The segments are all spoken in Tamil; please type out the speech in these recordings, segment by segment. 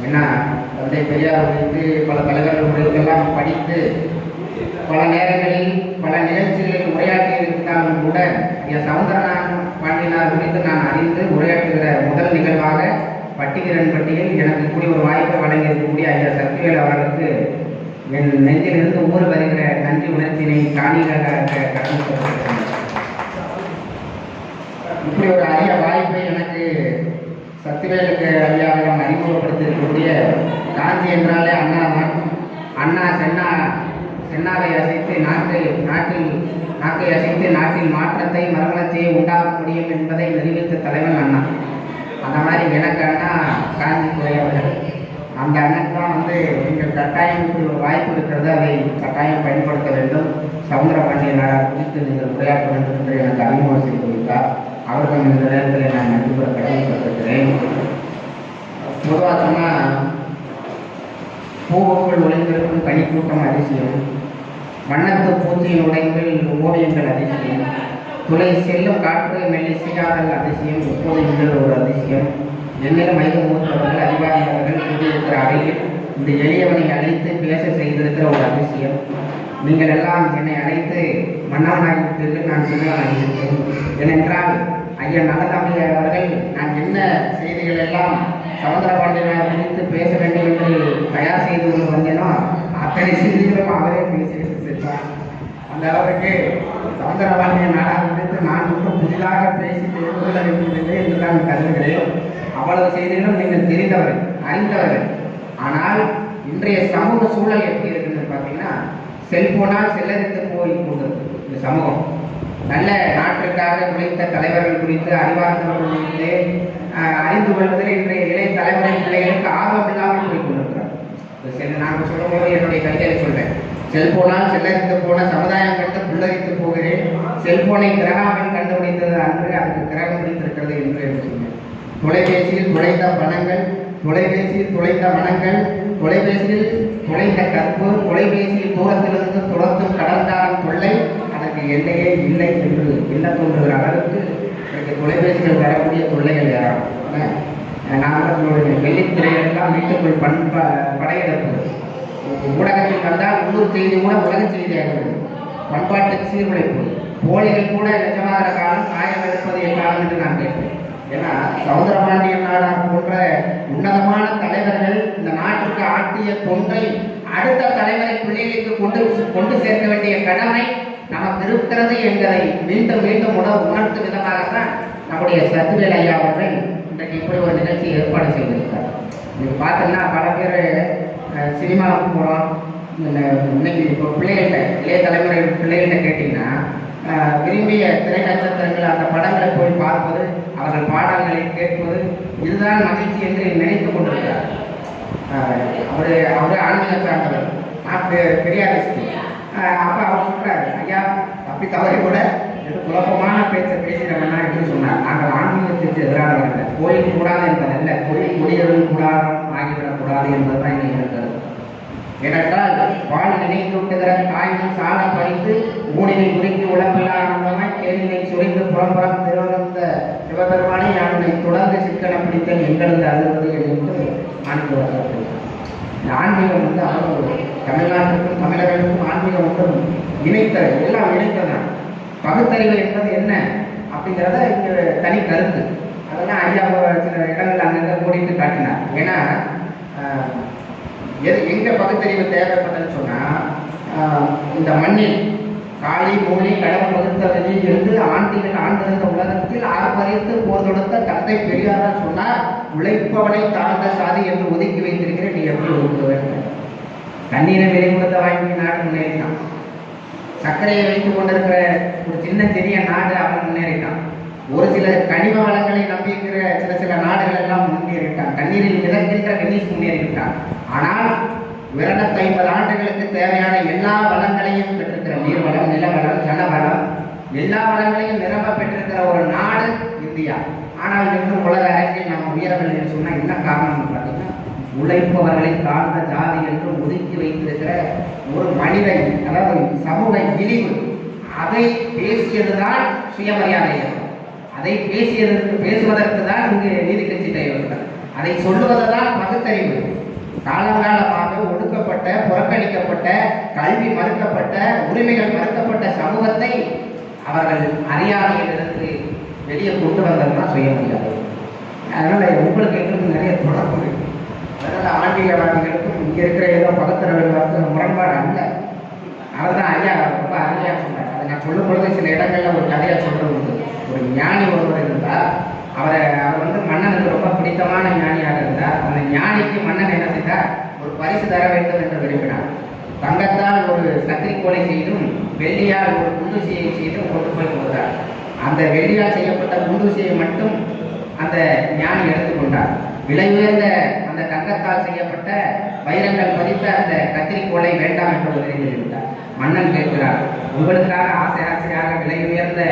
ஏன்னா தந்தை பெரியார் குறித்து பல தலைவர்கள் குறித்தெல்லாம் படித்து பல நேரங்களில் பல நிகழ்ச்சிகளில் உரையாற்றி இருந்தாலும் கூட சவுந்தரநாதன் பாண்டியனார் குறித்து நான் அறிந்து உரையாற்றுகிற முதல் நிகழ்வாக பட்டிகரன் பட்டியில் எனக்கு கூடிய ஒரு வாய்ப்பை வழங்கியிருக்கக்கூடிய ஐயா சக்திவேல் அவர்களுக்கு என் நெஞ்சிலிருந்து ஊர் வருகிற நன்றி உணர்ச்சியினை காணியாக கடமைப்பட்டிருக்கிறேன். இப்படி ஒரு அரிய வாய்ப்பை எனக்கு சக்திவேலுக்கு ஐயாவிடம் அறிமுகப்படுத்தியிருக்கக்கூடிய காந்தி என்றாலே அண்ணா தான். அண்ணா சென்னாவை அசைத்து நாட்டை அசைத்து நாட்டில் மாற்றத்தை மறுமலர்ச்சியை உண்டாக்க முடியும் என்பதை நிரூபித்த தலைவன் அண்ணா. அந்த மாதிரி எனக்கு அண்ணா காந்தி துறையவர்கள். அந்த அண்ணன் தான் நீங்கள் கட்டாயம் இப்படி ஒரு வாய்ப்பு இருக்கிறது, அதை கட்டாயம் பயன்படுத்த வேண்டும், சவுந்தர பாண்டியனார் குறித்து நீங்கள் உரையாற்ற வேண்டும் என்று எனக்கு அறிமுகம் செய்து வைத்தார். அவர்கள் இந்த நேரத்தில் நான் நன்றி கூட கடமைப்பட்டிருக்கிறேன். பொதுவாக சொன்னால் பூவுக்குள் ஒளிந்திருக்கும் கனிக்கூட்டம் அதிசயம், வண்ணத்து பூச்சியின் உடைகள் ஓவியங்கள் அதிசயம், துளை செல்லும் காற்று மெல்லி செய்யாதல் அதிசயம், எப்போது ஒரு அதிசயம், என்னிடம் மூத்தவர்கள் அதிகாரிகள் கூடியிருக்கிற அறையில் இந்த எளியவனை அழைத்து பேச செய்திருக்கிற ஒரு அதிசயம். நீங்கள் எல்லாம் என்னை அழைத்து மன்னவனாகிவிட்டீர்கள், நான் சின்னவனாகிவிட்டேன். ஏனென்றால் ஐயா நல்லதம்பியார் அவர்கள் நான் என்ன செய்திகள் எல்லாம் சவுந்தர பாண்டியனார் குறித்து பேச வேண்டும் என்று தயார் செய்து கொண்டு வந்தேனோ அத்தனை செய்திகளும் அவரே பேசிட்டு சென்றார். அந்த அளவுக்கு சவுந்தர பாண்டியனார் குறித்து நான் இன்னும் புதிதாக பேசி தெரிந்து கொள்ள வேண்டும் என்று நான் கருதுகிறேன். அவ்வளவு செய்திகளும் நீங்கள் தெரிந்தவர்கள், அறிந்தவர்கள். ஆனால் இன்றைய சமூக சூழல் எப்படி இருக்குன்னு பார்த்தீங்கன்னா, செல்போனால் செல்லறிந்து போய் கொண்டிருக்கு இந்த சமூகம். நல்ல நாட்டிற்காக உழைத்த தலைவர்கள் குறித்து அறிவார்ந்தவர்கள் குறித்து அறிந்து கொள்வதில் இன்றைய இளைய தலைமுறை பிள்ளைகளுக்கு ஆர்வம் இல்லாமல் போய் கொண்டிருக்கிறார். நான் சொல்லும்போது என்னுடைய கருத்தை சொல்றேன். செல்போனால் செல்லறிந்து போன சமுதாயம் கண்டு புல்லரித்து போகிறேன். செல்போனை கிரகாமில் கண்டுபிடித்தது அன்று அதுக்கு கிரகம் பிடித்திருக்கிறது என்று சொன்னேன். தொலைபேசியில் துளைத்த பணங்கள், தொலைபேசியில் துளைத்த மனங்கள், தொலைபேசியில் துளைத்த கற்பு, தொலைபேசியில் தூரத்திலிருந்து துரத்தும் கடற்காரன் தொல்லை, அதற்கு எல்லையே இல்லை என்று எண்ண தோன்றுகிற அளவுக்கு எனக்கு தொலைபேசிகள் வரக்கூடிய தொல்லைகள் யாரும். நாங்கள் வெள்ளித்திரையெல்லாம் வீட்டுக்குள் படையெடுப்பு, ஊடகத்தில் வந்தால் உள்ளூர் செய்தி கூட உலக செய்தியாகிறது. பண்பாட்டுக்கு சீர்குலைப்பு, போலிகள் கூட நிஜமாகிற காலம், காயம் எடுப்பது காலம் என்று நான் கேட்பேன். ஏன்னா சவுந்தர பாண்டியன் நாடார் போன்ற உன்னதமான தலைவர்கள் இந்த நாட்டுக்கு ஆட்டிய தொண்டை அடுத்த தலைவரை பிள்ளைகளுக்கு கொண்டு சேர்க்க வேண்டிய கடமை நமக்கு இருக்கிறது என்பதை மீண்டும் மீண்டும் உணர்த்தும் விதமாகத்தான் நம்முடைய சக்திவேல் ஐயா அவர்கள் இன்றைக்கு இப்படி ஒரு நிகழ்ச்சியை ஏற்பாடு செய்திருக்கார். நீங்கள் பார்த்தீங்கன்னா பல பேர் சினிமாவுக்கு போகிறோம். இன்னைக்கு இப்போ பிள்ளைகள்கிட்ட இளைய தலைமுறை பிள்ளைகள்கிட்ட கேட்டிங்கன்னா விரும்பிய திரை நட்சத்திரங்கள் அந்த படங்களை போய் பார்ப்பது, அவர்கள் பாடல்களை கேட்பது, இதுதான் மகிழ்ச்சி என்று நினைத்து கொண்டிருக்கிறார். அவர் ஆன்மீக சார்ந்தவர், நான் பெரியாரிஸ்ட். அப்போ அவர் சொல்கிறார், ஐயா தப்பி தவறி கூட எது குழப்பமான பேச்சை பேசினவனா என்று சொன்னார். நாங்கள் ஆன்மீகத்திற்கு எதிரானவர்கள், கோயில் கூடாது என்பதல்ல, கோயில் குடியேறும் கூடாரம் ஆகிவிடக்கூடாது என்பதுதான் எங்கள் இருக்கிறது. ஏனென்றால் பால் நினைத்தூட்டுகிற தாயின் சால பறித்து ஊனினை குறித்து உழப்பில்லாமல் கேள்வினை சுரிந்து புறம்புறம் திருவந்த சிவபெருமானை யானை தொடர்ந்து சிக்கன பிடித்தல் எங்களது அழுவது என்று ஆன்மீகம். இந்த ஆன்மீகம் அவ்வளவு தமிழ்நாட்டுக்கும் தமிழர்களுக்கும் ஆன்மீகம் ஒன்றும் எல்லாம் இணைத்ததான். பகுத்தறிவு என்பது என்ன அப்படிங்கிறத இங்கே தனி கருத்து. அதெல்லாம் ஐயா சில இடங்கள் அங்கங்கே கூட்டிட்டு காட்டினார். ஏன்னா எங்க பகுத்தறிவு தேவைப்பட்டதுன்னு சொன்னால், இந்த மண்ணில் காளி மூலி கடவுள் வகுத்ததில் இருந்து ஆண்டிருந்த உலகத்தில் ஆர்ப்பரித்து போர் தொடுத்த தந்தை பெரியார் சொன்னார், உழைப்பவனை தாழ்ந்த சாதி என்று ஒதுக்கி வைத்திருக்கிற நீ எப்படி ஒதுக்க வேண்டும்? தண்ணீரை விலை கொடுத்த வாங்கி நாடு முன்னேறினான். சர்க்கரையை வைத்துக் கொண்டிருக்கிற ஒரு சின்ன சிறிய நாடு அவன் முன்னேறினான். ஒரு சில கனிம வளங்களை நம்பியிருக்கிற சில நாடுகள் எல்லாம் முன்னேறிவிட்டான். தண்ணீரில் மிதக்கின்ற வெனிஸ் முன்னேறிவிட்டான். ஆனால் 250 ஆண்டுகளுக்கு தேவையான எல்லா வளங்களையும் பெற்றிருக்கிற நீர்வளம், நிலவளம், ஜனவளம், எல்லா வளங்களையும் நிரம்ப பெற்றிருக்கிற ஒரு நாடு இந்தியா. ஆனால் இன்று உலக அரங்கில் நாம் உயரவில்லை என்று சொன்னால் என்ன காரணம் பார்த்தீங்கன்னா, உழைப்பவர்களை தாழ்ந்த ஜாதி என்று ஒதுக்கி வைத்திருக்கிற ஒரு மனித, அதாவது சமூக இழிவு. அதை பேசியதுதான் சுயமரியாதை. அதை பேசுவதற்கு தான் இங்கு நீதி கட்சி தலைவர்கள். அதை சொல்லுவதுதான் பகுத்தறிவு. காலங்காலமாக ஒடுக்கப்பட்ட, புறக்கணிக்கப்பட்ட, கல்வி மறுக்கப்பட்ட, உரிமைகள் மறுக்கப்பட்ட சமூகத்தை அவர்கள் அறியாமையிலிருந்து வெளியே கொண்டு வந்ததுன்னா சுயமரியாதை. அதனால உங்களுக்கு எங்களுக்கு நிறைய தொடர்பு இருக்கு. அதனால ஆன்மீகவாதிகளுக்கும் இங்க இருக்கிற ஏதோ பகுத்தறிவாளர்களுக்கும் முரண்பாடு அல்ல. அவர்தான் ஐயா ரொம்ப அருமையா சொன்னார். அதை நான் சொல்லும் பொழுது சில இடங்கள்ல ஒரு கதையா சொல்றது உண்டு. ஒரு ஞானி ஒருவர் இருந்தார். அவர் வந்து மன்னனுக்கு ரொம்ப பிடித்தமான ஞானியாக இருந்தார். அந்த ஞானிக்கு மன்னன் என்ன செய்தார்? ஒரு பரிசு தர வேண்டும் என்று விரும்பினார். தங்கத்தால் ஒரு கத்திரிக்கோலை செய்தும் வெள்ளியால் ஒரு குண்டூசியை செய்தும் கொண்டு போய் கொடுத்தார். அந்த வெள்ளியால் செய்யப்பட்ட குண்டூசியை மட்டும் அந்த ஞானி எடுத்துக்கொண்டார். விலை உயர்ந்த அந்த தங்கத்தால் செய்யப்பட்ட வைரங்கள் பதித்த அந்த கத்திரிக்கோலை வேண்டாம் என்று விரும்பிவிட்டார். மன்னன் கேட்கிறார், உங்களுக்காக ஆசையாக விலை உயர்ந்த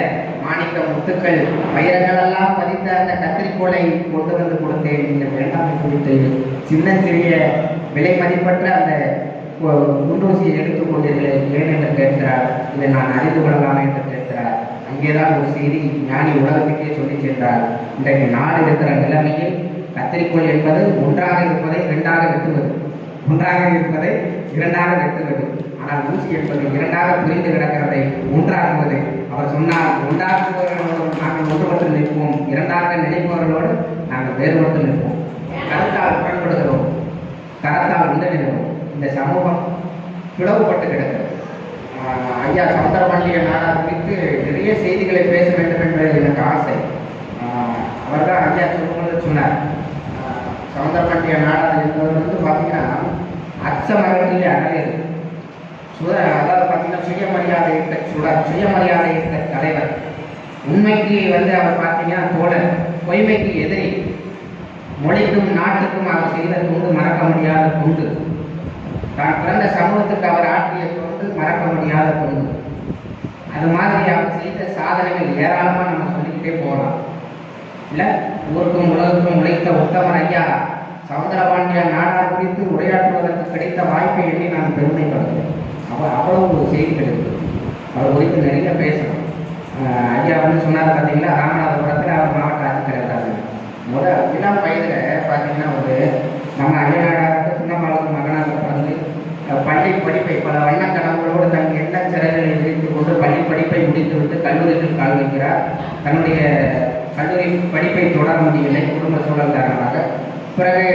மாணிக்க முத்துக்கள் வைரங்கள் எல்லாம் பதித்த அந்த கத்திரிக்கோலை கொண்டு வந்து கொடுத்தேன், நீங்கள் வேண்டாம் என்று சின்ன சிறிய விலை மதிப்பற்ற அந்த குண்டூசியை எடுத்துக்கொண்டீர்களே ஏன் என்று கேட்கிறார். இதை நான் அறிந்து கொள்ளலாம் என்று கேட்கிறார். அங்கேதான் ஒரு செய்தி ஞானி உலகத்துக்கே சொல்லி சென்றார். இன்றைக்கு நாடு இருக்கிற நிலைமையில் கத்திரிக்கோள் என்பது ஒன்றாக இருப்பதை இரண்டாக வெட்டுவது, ஒன்றாக இருப்பதை இரண்டாக வெட்டுவது. ஆனால் ஊசி என்பது இரண்டாக பிரிந்து கிடக்கிறதை ஒன்றாகுவது. அவர் சொன்னார், ஒன்றாகுபவர்களோடு நாங்கள் ஒன்றுபட்டு நிற்போம், இரண்டாக நினைப்பவர்களோடு நாங்கள் வேறுபட்டு நிற்போம். கருத்தால் முரண்படுகிறோம், கரத்தால் ஒன்றிணைகிறோம். இந்த சமூகம் பிளவுபட்டு கிடக்கிறது. ஐயா சௌந்தரபாண்டிய நாடார் குறித்து நிறைய செய்திகளை பேச வேண்டும் என்று எனக்கு ஆசை. அவர்தான் ஐயா சொல்லும்போது சொன்னார், சௌந்தரபாண்டிய நாடார் என்பவர் வந்து பார்த்தீங்கன்னா அச்சமகத்திலே அழகியது அதாவது பார்த்தீங்கன்னா சுயமரியாதை இருக்க தலைவர். உண்மைக்கு வந்து அவர் பார்த்தீங்கன்னா தோழர், பொய்மைக்கு எதிரி, மொழிக்கும் நாட்டுக்கும் அவர் செய்த தொண்டு மறக்க முடியாத தொண்டு, தான் பிறந்த சமூகத்துக்கு அவர் ஆற்றிய தொண்டு மறக்க முடியாத தொண்டு. அது மாதிரி அவர் செய்த சாதனைகள் ஏராளமாக நம்ம சொல்லிக்கிட்டே போகலாம். இல்லை, ஊருக்கும் உலகத்துக்கும் உழைத்த உத்தமர் ஐயா சௌந்தரபாண்டிய நாடார் குறித்து உரையாற்றுவதற்கு கிடைத்த வாய்ப்பை எண்ணி நான் பெருமைப்படுகிறேன். அவ்வளவு செய்திகள் இருக்குது. அவர் குறித்து நிறைய பேசணும். ஐயா வந்து சொன்னார் பார்த்தீங்களா, ராமநாதபுரத்தில் அவர் மாவட்ட ஆட்சித்தலைவராக இளம் வயதில் பார்த்தீங்கன்னா ஒரு நம்ம ஐயனாடாருக்கு சின்னம்மாளுக்கு மகனாக பிறந்து பள்ளி படிப்பை பல வண்ண கனவுகளோடு தன் எண்ண சிறைகளை விரித்து கொண்டு பள்ளி படிப்பை முடித்துவிட்டு கல்லூரியில் கால் வைக்கிறார். தன்னுடைய கல்லூரி படிப்பை தொடர முடியவில்லை குடும்ப சூழல் காரணமாக. பிறகு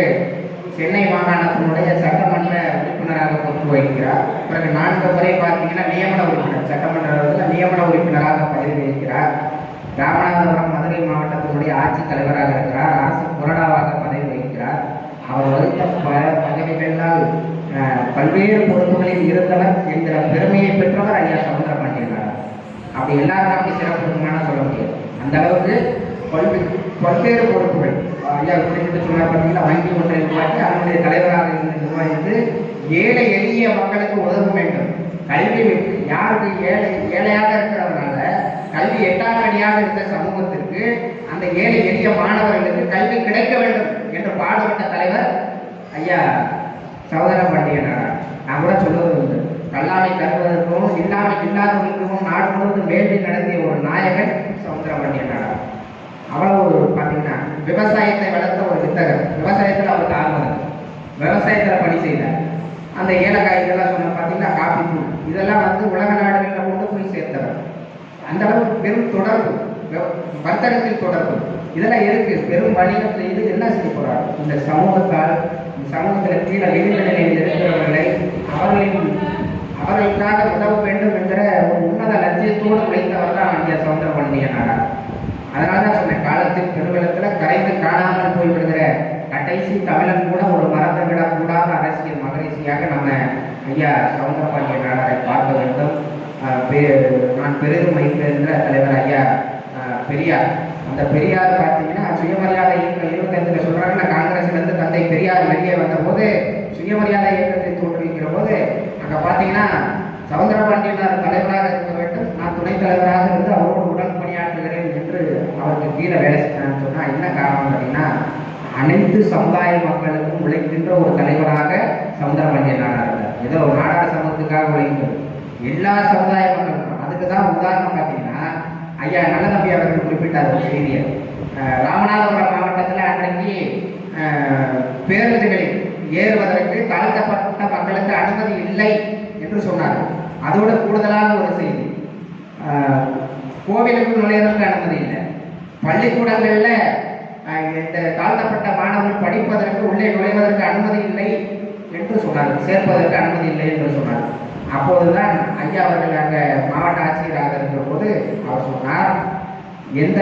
சென்னை மாகாணத்தினுடைய சட்டமன்ற உறுப்பினராக பொறுப்பு வகிக்கிறார். பிறகு 4 முறை பார்த்தீங்கன்னா நியமன உறுப்பினர், சட்டமன்றத்தில் நியமன உறுப்பினராக பதவி வகிக்கிறார். ராமநாதபுரம் மதுரை மாவட்டத்தினுடைய ஆட்சித் தலைவராக இருக்கிறார். அரசு கொறடாவாக பதவி வகிக்கிறார். அவர் வகித்த பதவிகளால் பல்வேறு பொறுப்புகளில் இருந்தவர் என்கிற பெருமையை பெற்றவர் ஐயா சௌந்தரபாண்டிய நாடார். அப்படி எல்லாருக்கும் அப்படி சிறப்புமான சொல்ல முடியாது. அந்த அளவுக்கு பல்வேறு பொறுப்புகள் ஐயா குறிப்பிட்டு சொன்னார் பார்த்தீங்கன்னா, வங்கி ஒன்றை உருவாக்கி அதனுடைய தலைவராக இருந்து நிர்வகித்து ஏழை எளிய மக்களுக்கு உதவ வேண்டும். கல்வி யாருக்கு ஏழையாக இருக்கிறதுனால கல்வி எட்டாக்கடியாக இருந்த சமூகத்திற்கு அந்த ஏழை எளிய மாணவர்களுக்கு கல்வி கிடைக்க வேண்டும் என்று பாடுபட்ட தலைவர் ஐயா சௌந்தரபாண்டிய நாடார். நான் கூட சொல்வது உண்டு, கல்லாமை கருவதற்கும் இல்லாமை இல்லாதவர்களுக்கும் நாடு முழுவதும் வேள்வி நடத்திய ஒரு நாயகன் சௌந்தரபாண்டிய நாடார். அவ்வளவு பார்த்தீங்கன்னா விவசாயத்தை வளர்த்த ஒரு வித்தகர். விவசாயத்தில் அவருக்கு ஆர்வம், விவசாயத்தில் பணி செய்தார். அந்த ஏலக்காய் இதெல்லாம் சொன்ன பார்த்தீங்கன்னா காபி தூள் இதெல்லாம் வந்து உலக நாடுகளில் கொண்டு போய் சேர்த்தவர். அந்த அளவுக்கு பெரும் தொடர்பு, வர்த்தகத்தில் தொடர்பு இதெல்லாம் இருக்கு. பெரும் வணிகம் செய்து என்ன செய்ய போறார்? இந்த சமூகத்தால், இந்த சமூகத்தில் கீழே எழுந்த நிலையில் இருக்கிறவர்களை அவர்களுக்காக உதவ வேண்டும் என்கிற ஒரு உன்னத லட்சியத்தோடு உழைத்தவர் தான் ஐயா சௌந்தரபாண்டிய நாடார். அதனால தான் சொன்ன காலத்தில் பெருவெள்ளத்தில் கரைந்து காணாமல் போய்விடுகிற கடைசி தமிழன் கூட ஒரு மறந்து விடக்கூடாத அரசியல் மகரிஷியாக நம்ம ஐயா சௌந்தரபாண்டிய நாடாரை பார்க்க வேண்டும். நான் பெரிதும் வைத்திருந்த தலைவர் ஐயா பெரியார். அந்த பெரியார் பார்த்தீங்கன்னா சுயமரியாதை இயக்கம் 25 சொல்றாங்கன்னா, காங்கிரஸ்லேருந்து தந்தை பெரியார் வெளியே வந்த போது சுயமரியாதை இயக்கத்தை தோற்றுவிக்கிற போது அங்கே பார்த்தீங்கன்னா சௌந்தரபாண்டியனார் தலைவராக இருக்க வேண்டும், நான் துணைத் தலைவராக இருந்து அவரோடு உடன் பணியாற்றுகிறேன் என்று அவருக்கு கீழே வேலை செய்யணும்னு சொன்னால் என்ன காரணம் அப்படின்னா, அனைத்து சமுதாய மக்களுக்கும் உழைக்கின்ற ஒரு தலைவராக சௌந்தரபாண்டிய நாடார் இருந்தார். ஏதோ நாடார் சமூகத்துக்காக உழைக்கிறது எல்லா சமுதாய மக்களுக்கும். அதுக்கு தான் உதாரணம் பார்த்தீங்கன்னா ஐயா நல்லதம்பி அவர்கள் குறிப்பிட்டார் ஒரு செய்தியை. ராமநாதபுரம் மாவட்டத்தில் அன்றைக்கு பேருந்துகளில் ஏறுவதற்கு தாழ்த்தப்பட்ட மக்களுக்கு அனுமதி இல்லை என்று சொன்னார். அதோடு கூடுதலாக ஒரு செய்தி, கோவிலுக்கு நுழைவதற்கு அனுமதி இல்லை, பள்ளிக்கூடங்களில் இந்த தாழ்த்தப்பட்ட மாணவர்கள் படிப்பதற்கு உள்ளே நுழைவதற்கு அனுமதி இல்லை என்று சொன்னார், சேர்ப்பதற்கு அனுமதி இல்லை என்று சொன்னார். அப்போதுதான் ஐயா அவர்கள் அங்கே மாவட்ட ஆட்சியராக இருக்கிற போது அவர் சொன்னார், எந்த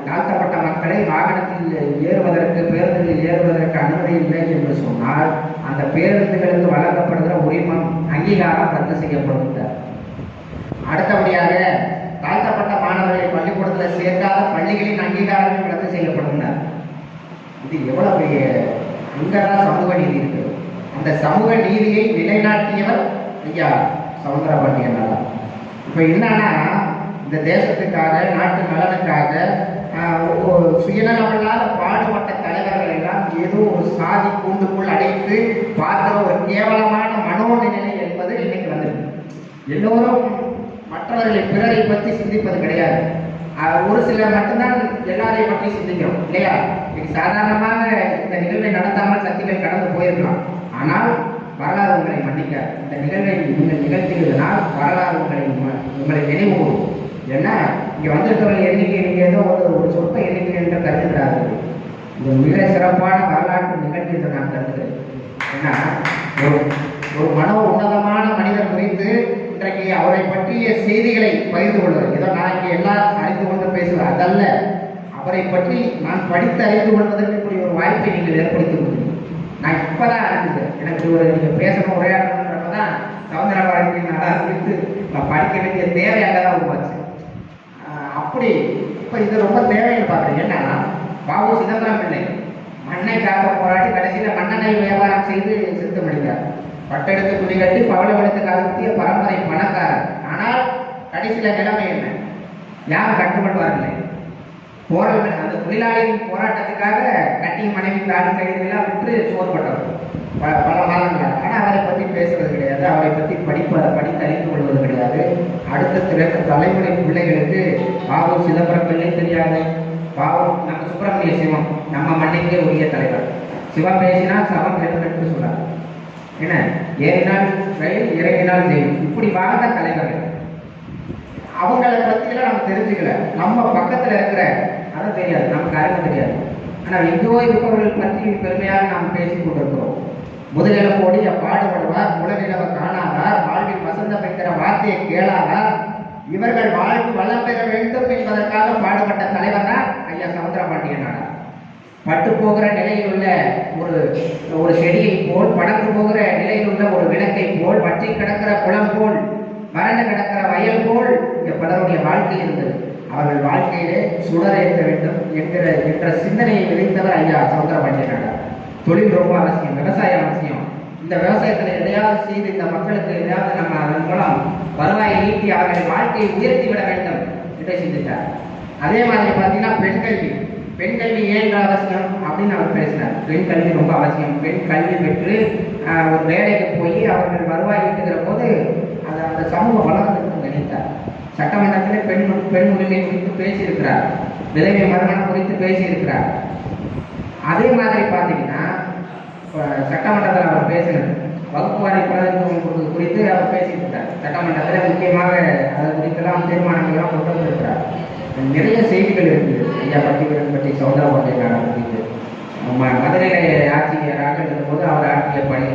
தாழ்த்தப்பட்ட மக்களை வாகனத்தில் ஏறுவதற்கு பேருந்துகளில் ஏறுவதற்கு அனுமதி இல்லை என்று சொன்னால் அந்த பேருந்துகளுக்கு வழங்கப்படுகிற உரிமம் அங்கீகாரம் ரத்து செய்யப்படுகிறார். அடுத்தபடியாக தாழ்த்தப்பட்ட மாணவர்களை பள்ளிக்கூடத்தில் சேர்க்காத பள்ளிகளின் அங்கீகாரங்கள் ரத்து செய்யப்படுகிறார். இது எவ்வளவு பெரிய இங்கதான் சமூக நீதி இருக்கு. அந்த சமூக நீதியை நிலைநாட்டியவர் ஐயா சவுந்தரபாண்டியன். இப்ப என்னன்னா, இந்த தேசத்துக்காக நாட்டு நலனுக்காக சுயநலமில்லாத பாடுபட்ட தலைவர்கள் எல்லாம் ஏதோ ஒரு சாதி கூண்டுக்குள் அடைத்து பார்க்கிற ஒரு கேவலமான மனோநிலை என்பது இன்னைக்கு வந்திருக்கு. எல்லோரும் மற்றவர்களை பிறரை பற்றி சிந்திப்பது கிடையாது. ஒரு சிலர் மட்டும்தான் எல்லாரையும் பற்றி சிந்திக்கிறோம் இல்லையா? இன்னைக்கு சாதாரணமாக இந்த நிகழ்வை நடத்தாமல் சக்திகள் கடந்து போயிருக்கலாம். ஆனால் வரலாறு உங்களை மன்னிக்காது. இந்த நிகழ்வை நீங்கள் நிகழ்த்தியதனால் வரலாறு உங்களை நினைவுகூறும். ஏன்னா இங்கே வந்திருக்கவர்கள் எண்ணிக்கை நீங்கள் ஏதோ ஒரு சொற்ப எண்ணிக்கை என்று கருதுகிறார்கள். இது மிக சிறப்பான வரலாற்று நிகழ்ச்சி என்று நான் கருதுகிறேன். ஏன்னா ஒரு மனோ உன்னதமான மனிதர் குறித்து இன்றைக்கு அவரை பற்றிய செய்திகளை பகிர்ந்து கொள்வது, ஏதோ நான் இங்கே எல்லாம் அறிந்து கொண்டு பேசுவேன், அதல்ல. அவரை பற்றி நான் படித்து அறிந்து கொள்வதற்கு இப்படி ஒரு வாய்ப்பை நீங்கள் ஏற்படுத்தி கொடுத்தீங்க. நான் இப்போதான் அறிஞ்சுக்கிறேன். எனக்கு ஒரு நீங்கள் பேசணும் உரையாடணுன்றப்ப தான் சவுந்தரபாண்டியன் நாடார் குறித்து நான் படிக்க வேண்டிய தேவை அங்கே தான் உருவாச்சு. அப்படி இப்போ இது ரொம்ப தேவைன்னு பார்க்குறேன். ஏன்னா பாபு சிதம்பரம் பிள்ளை மண்ணை காக்க போராடி கடைசியில் மண்ணெண்ணெய் வியாபாரம் செய்து செத்து முடித்தார். பட்டெடுத்து குடி கட்டி பவளவெடுத்து காலத்திய பரம்பரை பணக்காரர். ஆனால் கடைசியில் நிலைமை என்ன? யார் கட்டுப்படுவார்களே? போராட்டம், அந்த தொழிலாளியின் போராட்டத்துக்காக கட்டிய மனைவி தாடி கைதெல்லாம் விட்டு சோர்பட்டவர் பல மாதங்களாக. ஆனால் அவரை பற்றி பேசுவது கிடையாது, அவரை பற்றி படித்து அறிந்து கொள்வது கிடையாது. அடுத்த தலைமுறை பிள்ளைகளுக்கு பாவம் சிதம்பரம் பிள்ளை தெரியாது. பாவம் நம்ம சுப்பிரமணிய சிவம் நம்ம மண்ணிற்கே உரிய தலைவர். சிவம் பேசினால் சவம் என்று சொன்னார். என்ன, ஏறினால் ரயில் இறங்கினால் ஜெயில், இப்படி வாழ்ந்த தலைவர்கள். அவங்கள பற்றியெல்லாம் நம்ம தெரிஞ்சுக்கல. நம்ம பக்கத்தில் இருக்கிற அதை தெரியாது, நமக்கு அறிவு தெரியாது. ஆனால் எங்கோ இருப்பவர்கள் பற்றி பெருமையாக நாம் பேசிக் கொண்டிருக்கிறோம். முதலில போடி பாடுபடுவார், உலகிழவ காணாதார், வாழ்வில் வசந்த வைக்கிற வார்த்தையை கேளாதார், இவர்கள் வாழ்வு வளம் பெற வேண்டும் என்பதற்காக பாடுபட்ட தலைவர் தான் ஐயா சவுந்தரபாண்டியன் நாடார். பட்டு போகிற நிலையில் உள்ள ஒரு செடியை போல், படந்து போகிற நிலையில் உள்ள ஒரு விளக்கை போல், வற்றி கிடக்கிற குளம் போல், வறண்டு கிடக்கிற வயல் போல் இங்க பலருடைய வாழ்க்கை இருந்தது. அவர்கள் வாழ்க்கையிலே சுடரேற்ற வேண்டும் என்ற சிந்தனையை விதைத்தவர் ஐயா சவுந்தரபாண்டியன் நாடார். தொழில் ரொம்ப அவசியம், விவசாயம் அவசியம். இந்த விவசாயத்தில் எதையாவது செய்து இந்த மக்களுக்கு எதையாவது நம்ம அதன் மூலம் வருவாயை ஈட்டி அவர்களின் வாழ்க்கையை உயர்த்தி விட வேண்டும் என்று சிந்தித்தார். அதே மாதிரி பார்த்தீங்கன்னா பெண் கல்வி ஏன் அவசியம் அப்படின்னு அவர் பேசினார். பெண் கல்வி ரொம்ப அவசியம். பெண் கல்வி பெற்று ஒரு வேலைக்கு போய் அவர்கள் வருவாய் ஈட்டுகிற போது அந்த சமூகம் வளர்ந்து நினைத்தார். சட்டமன்றத்திலே பெண் உரிமை குறித்து பேசியிருக்கிறார், விதவை மறுமணம் குறித்து பேசியிருக்கிறார். அதே மாதிரி பார்த்தீங்கன்னா சட்டமன்றத்தில் அவர் பேசினார், வகுப்புவாரி பிரதிநிதித்துவம் குறித்து அவர் பேசியிருக்கிறார். சட்டமன்றத்தில் முக்கியமாக அது குறித்தெல்லாம் தீர்மானங்கள்லாம் கொண்டு வந்திருக்கிறார். நிறைய செய்திகள் இருக்குது ஐயா பட்டி சவுந்தரபாண்டியன் நாடார் குறித்து. மதுரையில் ஆட்சியராக இருந்தபோது அவர் ஆற்றிய பணி,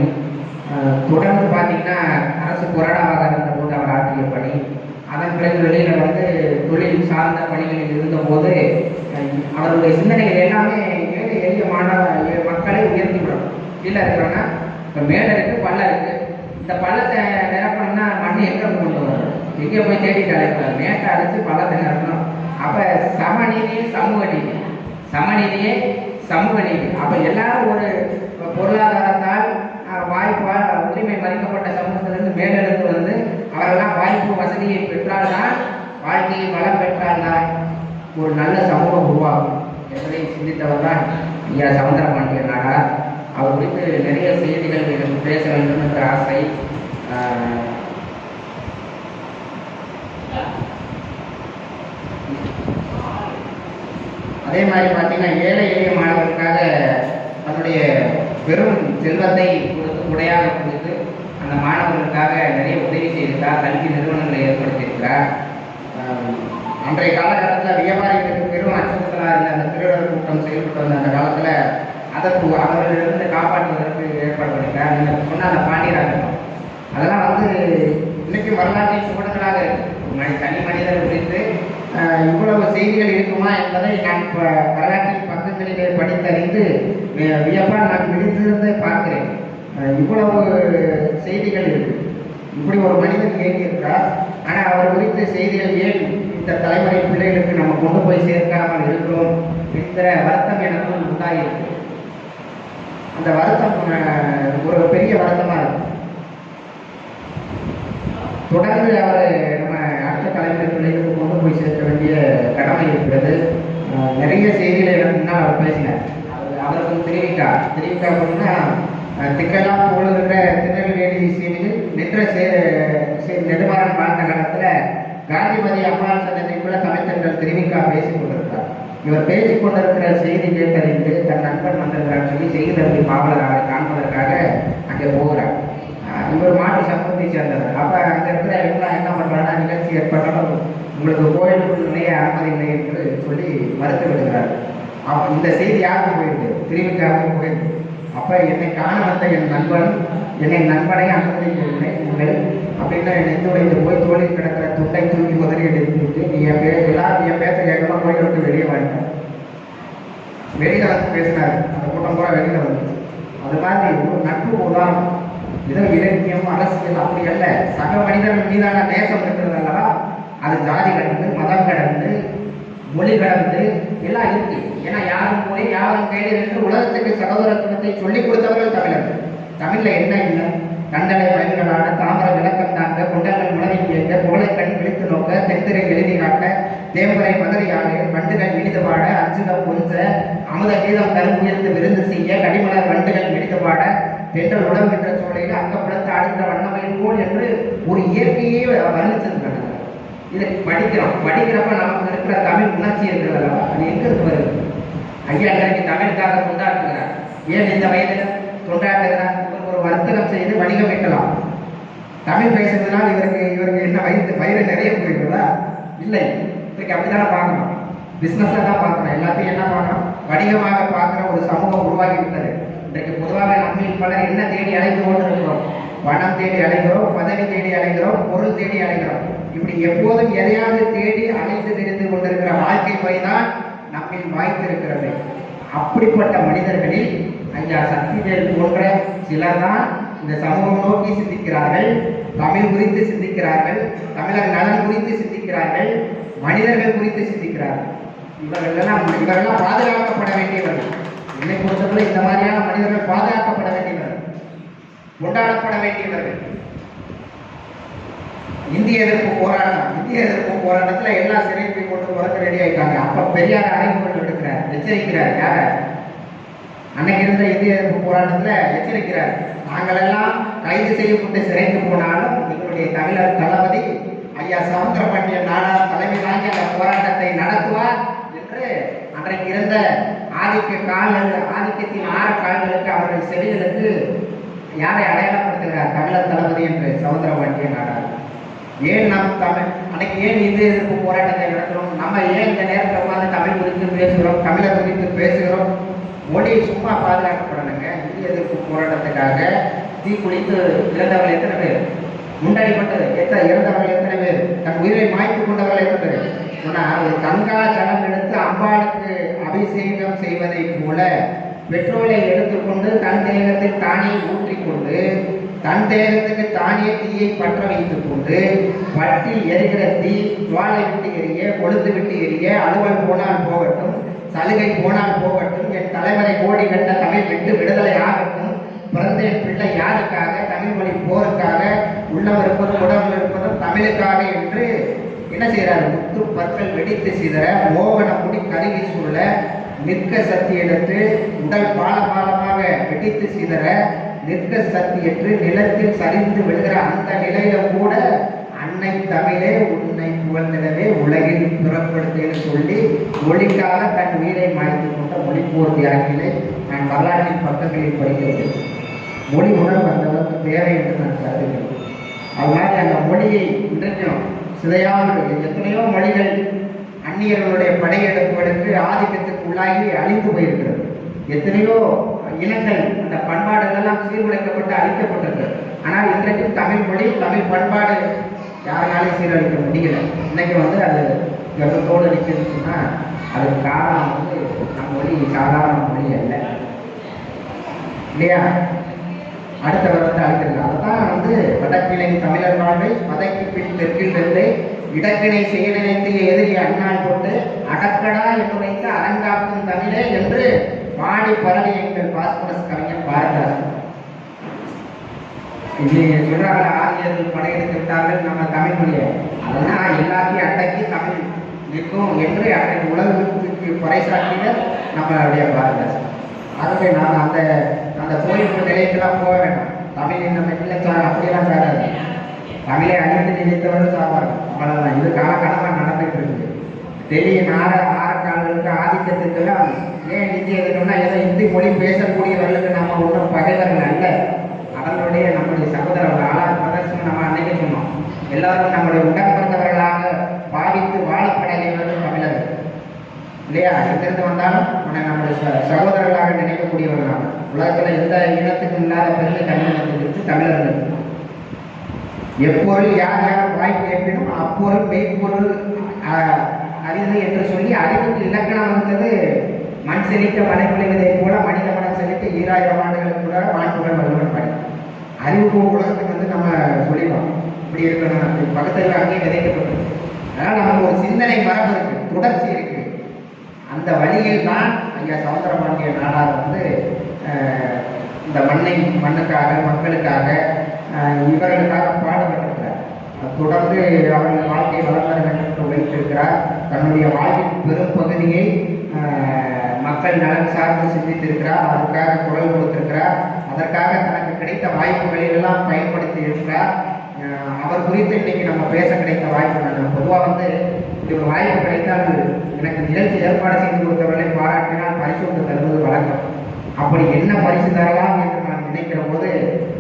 தொடர்ந்து பார்த்தீங்கன்னா அரசு கொறடாவாக இருந்தபோது அவர் ஆற்றிய பணி, அதன் பிறகு வெளியில் வந்து தொழில் சார்ந்த பணிகளில் இருந்தபோது அவருடைய சிந்தனைகள் எல்லாமே ஏழை எளிய மக்களை உயர்த்தி விடும். கீழே இருக்கிறோன்னா இப்போ மேலே இருக்குது, பள்ளம் இருக்குது. இந்த பள்ளத்தை நிரப்பணும்னா மண் எங்கே கொண்டு வரும்? எங்கே போய் தேடிட்டு அழைப்பார்? மேட்டை அழைச்சி பள்ளத்தை நிரப்பணும். அப்போ சமநீதியே சமூக நீதி, சமநீதியே சமூக நீதி. அப்போ எல்லாரும் ஒரு பொருளாதாரத்தால் வாய்ப்பால் உரிமை மதிக்கப்பட்ட சமூகத்திலிருந்து மேலெடுத்து வந்து அவரெல்லாம் வாய்ப்பு வசதியை பெற்றால்தான், வாழ்க்கையை வளம் பெற்றால்தான் ஒரு நல்ல சமூகம் உருவாகும் என்பதை சிந்தித்தவர் தான் ஐயா சவுந்தரபாண்டியன் நாடார். அவர் குறித்து நிறைய செய்திகள் எனக்கு பேச வேண்டும் என்ற ஆசை. அதே மாதிரி பார்த்தீங்கன்னா ஏழை எளிய மாணவர்களுக்காக தன்னுடைய பெரும் செல்வத்தை கொடுத்து உடையாக கொடுத்து அந்த மாணவர்களுக்காக நிறைய உதவி செய்திருக்கார். கல்வி நிறுவனங்களை ஏற்படுத்தியிருக்கிறார். அன்றைய காலகட்டத்தில் வியாபாரிகளுக்கு பெரும் அச்சுறுத்தலாக இருந்த அந்த திருடர் கூட்டம் செயல்பட்டு வந்த அந்த காலத்தில் அதற்கு அவர்களிலிருந்து காப்பாற்றுவதற்கு ஏற்பாடு பண்ணியிருக்கார். நீங்கள் சொன்ன அந்த பாண்டியராஜன் அதெல்லாம் இன்னைக்கு வரலாற்றின் சுவடுகளாக இருக்கு. தனி மனிதர் குறித்து இவ்வளவு செய்திகள் இருக்குமா என்பதை நான் வரலாற்றின் பக்கங்களிலே படித்தறிந்து வியப்பாக நான் விழித்திருந்தே பார்க்கிறேன். இவ்வளவு செய்திகள் இருக்கு. இப்படி ஒரு மனிதன் இயங்கியிருக்கிறார். ஆனால் அவர் குறித்த செய்திகள் ஏன் இந்த தலைமுறை பிள்ளைகளுக்கு நம்ம கொண்டு போய் சேர்க்காமல் இருக்கிறோம் என்கிற வருத்தம் எனக்கு உண்டாயிருக்கு. அந்த வருத்தம் ஒரு பெரிய வருத்தமாக இருக்கு. தொடர்ந்து அவர் நம்ம அடுத்த தலைமுறை பிள்ளைகளுக்கு கொண்டு போய் சேர்க்க வேண்டிய கடமை இருக்கிறது. நிறைய செய்திகளை எனக்கு முன்னால் அவர் பேசினார். அவருக்கு தெரிவிக்கா அப்படின்னா திக்கெல்லாம் போல இருக்கிற திருநெல்வேலி செய்தியில் நின்ற நெடுமாறன் வாழ்ந்த காலத்தில் காந்திமதி அம்மாள் சன்னதிக்குள்ள தமிழ்த்தங்கள் தெரிவிக்கா பேசிக் கொண்டிருக்கிறார். இவர் பேசிக் கொண்டிருக்கிற செய்தி கேட்டறிந்து தன் நண்பன் வந்திருக்கிறார் சொல்லி செய்தி பாவலராக காண்பதற்காக அங்கே போகிறார். இவர் மாட்டு சமூகத்தை சேர்ந்தவர். அப்போ அங்கே இருக்கிற எல்லாம் என்ன பண்ணுறாங்கன்னா நிகழ்ச்சி ஏற்பட்டாலும் உங்களுக்கு கோயிலுக்குள் நிறைய அனுமதி இல்லை என்று சொல்லி மறுத்து விடுகிறார். அப்போ இந்த செய்தி யாருக்கு போயிருக்கு? திருவிக்காவுக்கு போயிருக்கு. அப்போ என்னை காண வந்த என் நண்பனை அனுமதிக்கிறேன் அப்படின்னா என்னை உடைந்து போய் தோழில் கிடக்கிற துண்டை தூக்கி முதலில் எடுத்துட்டு நீ எல்லாரும் என் பேச கேட்கமா கோயிலை விட்டு வெளியே வாங்கிட்டேன். வெளியில வந்து பேசினார். அந்த கூட்டம் கூட வெளியில வந்து அது மாதிரி ஒரு நட்பு உதாரணம். ஏதோ இலக்கியம் அரசியல் அப்படி அல்ல. சக மனிதர்கள் மீதான நேசம் இருக்கிறது அல்லவா? அது ஜாதி கடந்து மதம் கடந்து மொழி கடந்து எல்லாம் இருக்கு. ஏன்னா யாரும் போய் யாரும் கையில் என்று உலகத்துக்கு சகோதரத்துவத்தை சொல்லிக் கொடுத்தவர்கள் தமிழர்கள். தமிழ்ல என்ன இல்லை? கண்டலை பயன்களான தாமர விளக்கம் தாங்க கொண்டங்கள் உணவில் கேட்க புகழை கண் விழித்து நோக்க தென்திரை எழுதி காட்ட தேம்பரை மதுரையாடு வண்டுகள் இடிது பாட அச்சுகம் கொஞ்ச அமுத கீதம் கரும்புயர்ந்து விருந்து செய்ய கடிமலர் வண்டுகள் இடிது பாட தென்றல் உணவுகின்ற சூழலில் அங்கப்படுத்த ஆடுகிற வண்ணமையில் போல் என்று ஒரு இயற்கையே வர்ணிச்சிருக்காங்க. இதை படிக்கிறப்ப நமக்கு இருக்கிற தமிழ் உணர்ச்சி இருக்கிறது. அது எங்க இருந்து வருது? ஐயா இன்றைக்கு தமிழுக்காக கொண்டாடுகிறார். ஏன் இந்த வயதில் கொண்டாடுகிறார்? ஒரு வர்த்தகம் செய்து வணிகம் வைக்கலாம். தமிழ் பேசுறதுனால் இவருக்கு என்ன வயிறு நிறைய போயிருக்கிறதா? இல்லை. இன்றைக்கு அப்படித்தானே பார்க்கணும். பிஸ்னஸாக தான் பார்க்கணும். எல்லாத்தையும் என்ன பார்க்கணும்? வணிகமாக பார்க்குற ஒரு சமூகம் உருவாகி விட்டது. இன்றைக்கு பொதுவாக நம்மில் பலர் என்ன தேடி அலைந்து கொண்டு இருக்கிறோம்? பணம் தேடி அலைகிறோம், பதவி தேடி அலைகிறோம், பொருள் தேடி அலைகிறோம். இப்படி எப்போதும் எதையாவது தேடி அலைந்து தெரிந்து கொண்டிருக்கிற வாழ்க்கை முறைதான் நம்மில் வாய்த்திருக்கிறது. அப்படிப்பட்ட மனிதர்களில் ஐயா சக்திவேல் போன்ற சிலர் தான் இந்த சமூகம் நோக்கி சிந்திக்கிறார்கள், தமிழ் குறித்து சிந்திக்கிறார்கள், தமிழர் நலன் குறித்து சிந்திக்கிறார்கள், மனிதர்கள் குறித்து சிந்திக்கிறார்கள். இவர்களெல்லாம் பாதுகாக்கப்பட வேண்டியவர்கள். என்னை பொறுத்தவரை இந்த மாதிரியான மனிதர்கள் பாதுகாக்கப்பட வேண்டியவர்கள், கொண்டாடப்பட வேண்டியவர்கள். இந்திய எதிர்ப்பு போராட்டத்தில் எல்லா சிறைப்பை கொண்டு போறதுக்கு ரெடி ஆயிட்டாங்க. அப்ப பெரியார் அறைகூவல் எடுக்கிறார், எச்சரிக்கிறார். யார அன்னைக்கு இருந்த இந்திய எதிர்ப்பு போராட்டத்தில் எச்சரிக்கிறார். நாங்கள் எல்லாம் கைது செய்யப்பட்டு சிறைக்கு போனாலும் எங்களுடைய தமிழர் தளபதி ஐயா சவுந்தரபாண்டியன் நாடார் தலைமை தாங்கி அந்த போராட்டத்தை நடத்துவார் என்று அன்றைக்கு இருந்த ஆதிக்கத்தின் 6 கால்களுக்கு அவர்கள் செவிகளுக்கு யாரை அடையாளப்படுத்துகிறார்? தமிழர் தளபதி என்று சவுந்தரபாண்டியன் நாடார். ஏன் நாம் அன்னைக்கு ஏன் இந்திய எதிர்ப்பு போராட்டத்தை நடத்துகிறோம்? நம்ம ஏன் இந்த நேரத்தில் உட்காந்து தமிழ் குறித்து பேசுகிறோம், தமிழர் குறித்து பேசுகிறோம்? மொழி சும்மா பாதுகாக்கப்படணுங்க. இந்திய எதிர்ப்பு போராட்டத்துக்காக தீக்குளித்து இறந்தவர்கள் எத்தனை பேர்? முன்னாடிப்பட்டது இறந்தவர்கள் எத்தனை பேர்? தன் உயிரை மாய்த்து கொண்டவர்கள் எத்தனை பேர்? ஆனால் கங்கா ஜலம் எடுத்து அம்பாளுக்கு அபிஷேகம் செய்வதை போல பெட்ரோலை எடுத்துக்கொண்டு தன் தேகத்தில் தானே ஊற்றிக்கொண்டு தன் தேகத்துக்கு தானே தீயை பற்ற வைத்துக் கொண்டு வட்டில் எரிகிற தீ ஜுவாலை விட்டு எரிய, கொழுந்து விட்டு எரிய, அலுவல் போனால் போகட்டும், சலுகை போனால் போகட்டும், என் தலைவரை கோடி கட்ட தமிழ் விட்டு விடுதலை ஆகட்டும், பிறந்த என் பிள்ளை யாருக்காக? தமிழ் மொழி போருக்காக, உள்ளம் இருப்பதும் உடம்பு இருப்பதும் தமிழுக்காக என்று என்ன செய்யறாரு? முத்து பற்கள் வெடித்து சிதற, மோகன முடி கருவி சூழ, நிற்க சக்தி எடுத்து உடல் பாலமாக வெடித்து சிதற, நிற்க சக்தியற்று நிலத்தில் சரிந்து விடுகிற அந்த நிலையில கூட அன்னை தமிழே உன்னை புகழ்ந்திடவே உலகில் பிறப்படுத்தேன்னு சொல்லி மொழிக்காக தன் உயிரை மாய்த்து கொண்ட மொழிப்போர் தியாகிகளை நான் வரலாற்றின் பக்கங்களில் படிக்கிறது. மொழி உணர்வு அந்த அளவுக்கு தேவை என்று நான் கருதுகிறேன். அதனால் அந்த மொழியை இன்றைக்கும் சிதையாமல் எத்தனையோ மொழிகள் அந்நியர்களுடைய படையெடுப்புகளுக்கு ஆதிக்கத்துக்கு உள்ளாகி அழிந்து போயிருக்கிறது. எத்தனையோ இனங்கள் அந்த பண்பாடுகளெல்லாம் சீர்குலைக்கப்பட்டு அழிக்கப்பட்டிருக்கிறது. ஆனால் இன்றைக்கும் தமிழ் மொழி தமிழ் பண்பாடு யாராலையும் சீரழிக்க முடியல. இன்னைக்கு அது கர்வத்தோடு இருக்குதுன்னு சொன்னால் அதுக்கு காரணம் நம்ம மொழி சாதாரண மொழி அல்ல, இல்லையா? அடுத்த வரத்தை அழைக்கிறது. அதுதான் வடக்கிளை தமிழர் வாழ்வை பதைக்கு பின் தெற்கில் வெள்ளை இடக்கிணை செய்ய நினைத்து எதிரி அண்ணால் போட்டு அடக்கடா என்று வைத்து அரங்காக்கும் தமிழே என்று பாடி பரவி எங்கள் பாஸ்பரஸ் கவிஞர் பாரதிதாசன். இது சொல்றாங்க, ஆரியர்கள் படையெடுத்து விட்டார்கள் நம்ம தமிழ் மொழியை, அதனால் எல்லாத்தையும் அடக்கி தமிழ் நிற்கும் என்று அன்றைக்கு உலகத்துக்கு பறைசாற்றிய நம்மளுடைய பாரதிதாசன். ஆகவே நாம் அந்த அந்த கோயில் நிலையத்தெல்லாம் போக வேண்டாம். தமிழ் நம்ம இல்லை அப்படியெல்லாம் சாராது. தமிழை அழித்து நினைத்தவர்கள் சாப்பார்கள், அவ்வளோதான். இது காலகாலமாக நடந்துட்டு இருக்குது. டெல்லியின் ஆரக்காலர்களுக்கு ஆதிக்கத்துக்கெல்லாம் ஏன் இந்தி எதுக்குன்னா ஏதோ இந்தி மொழி பேசக்கூடியவர்களுக்கு நம்ம ஒன்றும் பகைவர்கள் அல்ல, அவர்களுடைய நம்முடைய சகோதரர்கள். ஆனால் பிரதர்சனம் நம்ம அன்னைக்கு சொன்னோம், எல்லாரும் நம்முடைய உடன்பிறந்தவர்களாக பாவித்து வாழப்படையவர்கள் தமிழர்கள், இல்லையா? எங்கிருந்து வந்தாலும் நம்முடைய சகோதரர்களாக நினைக்கக்கூடியவர்கள். உலகத்தில் எந்த இனத்துக்கும் இல்லாத பெருமை தமிழகத்திற்கு தமிழர்கள். எப்பொருள் யார் யார் வாய்ப்பு கேட்பினும் அப்பொருள் மெய்ப்பொருள் அறிவு என்று சொல்லி அறிவுக்கு இலக்கணம் வந்தது. மண் செழிக்க மழை பொழிவதை போல மனித மனம் செழிக்க 2000 ஆண்டுகளுக்கு கூட வாழ்ப்புகள் வல்லுவன் படி அறிவு உலகத்துக்கு நம்ம சொல்லிடுவோம். இப்படி இருக்கணும், அப்படி பகுத்தறிவு அங்கேயே விதைக்கப்பட்டது. அதனால் நமக்கு ஒரு சிந்தனை மரபு இருக்கு, தொடர்ச்சி இருக்கு. அந்த வழியில் தான் ஐயா சௌந்தரபாண்டிய நாடார் இந்த மண்ணுக்காக மக்களுக்காக இவர்களுக்காக பாடுபட்டிருக்கிறார். தொடர்ந்து அவர்கள் வாழ்க்கையை வளர்ந்த வேண்டும் என்று உழைத்திருக்கிறார். தன்னுடைய வாழ்வின் பெரும் பகுதியை மக்கள் நலன் சார்ந்து சிந்தித்திருக்கிறார். அதற்காக குரல் கொடுத்திருக்கிறார். அதற்காக தனக்கு கிடைத்த வாய்ப்புகளில் எல்லாம் பயன்படுத்தி இருக்கிறார். அவர் குறித்து இன்னைக்கு நம்ம பேச கிடைத்த வாய்ப்பு. பொதுவாக ஒரு வாய்ப்பு கிடைத்தால் எனக்கு நிகழ்ச்சி ஏற்பாடு செய்து கொடுத்தவர்களை பாராட்டினால் பரிசு ஒன்று தருவது வழக்கம். அப்படி என்ன பரிசு தரலாம் என்று நான் நினைக்கிற போது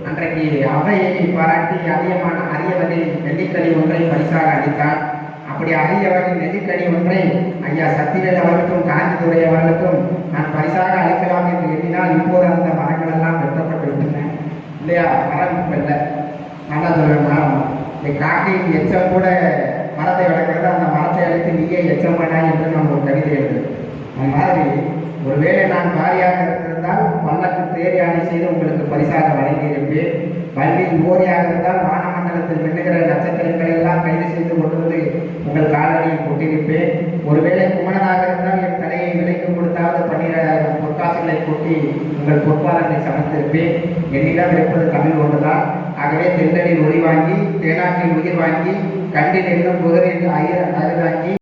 அன்றைக்கு அவையை பாராட்டி அதிகமான அரிய வகை நெல்லிக்கனி ஒன்றை பரிசாக அளித்தார். அப்படி அரிய வகை நெல்லிக்கனி ஒன்றை ஐயா சத்திவேல் அவர்களுக்கும் காஞ்சிதுரை அவர்களுக்கும் நான் பரிசாக அளிக்கலாம் என்று எண்ணினால் இப்போது அந்த மரங்கள் எல்லாம் வெட்டப்பட்டு விட்டன, இல்லையா? மரம் இப்போ இல்லை. நல்லா சொல்றேன், மரம் இந்த காக்கைக்கு எச்சம் கூட மரத்தை வளர்க்கிறது, அந்த மரத்தை அழைத்து நீயே எச்சம் பண்ணாய் என்று நம்ம ஒரு கவிதை எழுது. அந்த மாதிரி ஒருவேளை நான் பாரியாக இருந்திருந்தால் பல்லக்கு தேர் யானை செய்து உங்களுக்கு பரிசாக வழங்கியிருப்பேன். கல்வியில் ஓரியாக இருந்தால் வானமண்டலத்தில் மின்னுகிற நட்சத்திரங்களை எல்லாம் கைது செய்து கொண்டு வந்து உங்கள் காலடியில் கொட்டியிருப்பேன். ஒருவேளை குமணனாக இருந்தால் என் தலையை விலைக்கு கொடுத்தாவது 12,000 பொற்காசுகளை கொட்டி உங்கள் பொற்பாலத்தை சமைத்திருப்பேன். என்னிடம் இருப்பது தமிழ் ஒன்றுதான். ஆகவே தென்றலில் ஒளி வாங்கி தேனாற்றில் உயிர் வாங்கி கண்டில் என்னும் புதரில் அருதாங்கி